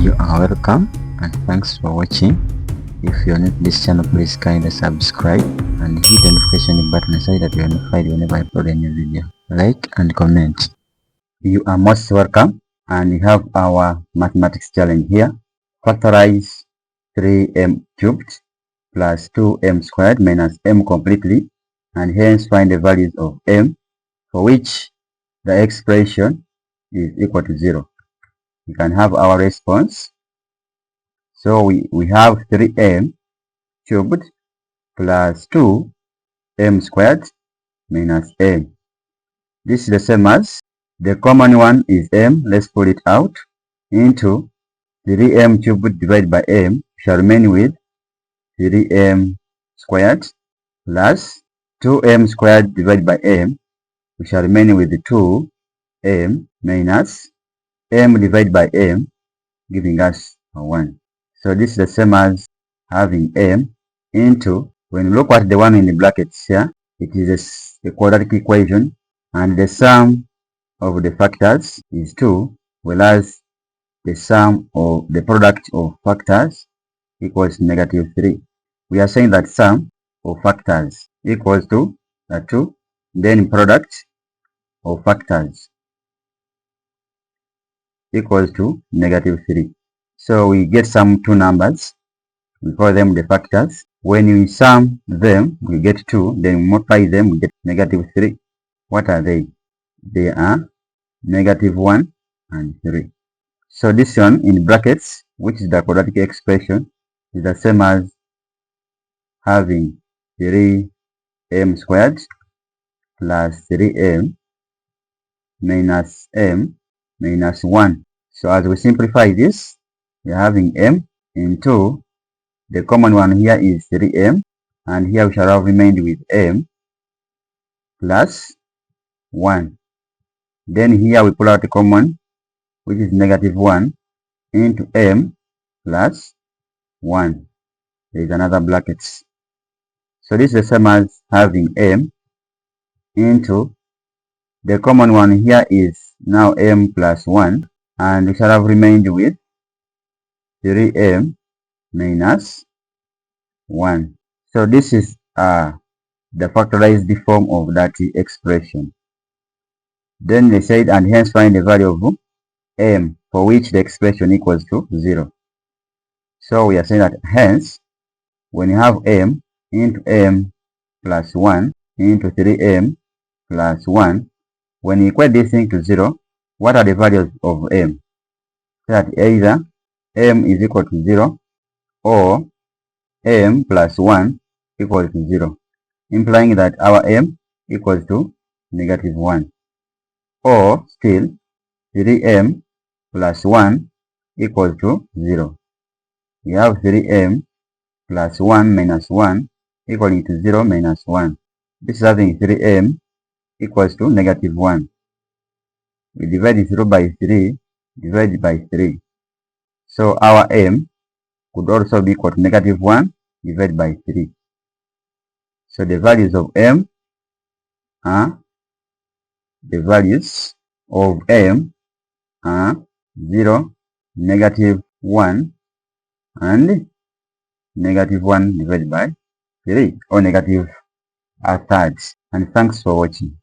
You are welcome and thanks for watching. If you are new to this channel, please kindly subscribe and hit the notification button so that you are notified whenever I upload a new video. Like and comment. You are most welcome, and we have our mathematics challenge here. Factorize 3m cubed plus 2m squared minus m completely, and hence find the values of m for which the expression is equal to 0. We can have our response. So we have 3m cubed plus 2m squared minus m. This is the same as the common one is m. Let's pull it out into 3m cubed divided by m shall remain with 3m squared plus 2m squared divided by m, we shall remain with 2m minus m divided by m, giving us 1. So this is the same as having m into, when you look at the one in the brackets here, it is a quadratic equation, and the sum of the factors is 2, whereas the sum of the product of factors equals -3. We are saying that sum of factors equals to 2, then product of factors equals to -3. So we get some two numbers, we call them the factors. When we sum them, we get 2, then we multiply them, we get -3. What are they? They are -1 and 3. So this one in brackets, which is the quadratic expression, is the same as having 3m squared plus 3m minus m minus 1. So as we simplify this, we are having m into, the common one here is 3m, and here we shall have remained with m plus 1. Then here we pull out the common, which is -1, into m plus 1. There is another brackets. So this is the same as having m into, the common one here is now m plus 1, and we shall have remained with 3m minus 1. So this is the factorized form of that expression. Then they said, and hence find the value of m for which the expression equals to 0. So we are saying that hence, when you have m into m plus 1 into 3m plus 1, when you equate this thing to 0, what are the values of m? So that either m is equal to 0 or m plus 1 equals to 0, implying that our m equals to -1, or still 3m plus 1 equals to 0. We have 3m plus 1 minus 1 equaling to 0 minus 1. This is having 3m equals to -1. We divide 0 by 3, divided by 3. So our m could also be equal to -1 divided by 3. So the values of m are, 0, -1, and -1 divided by 3, or -1/3. And thanks for watching.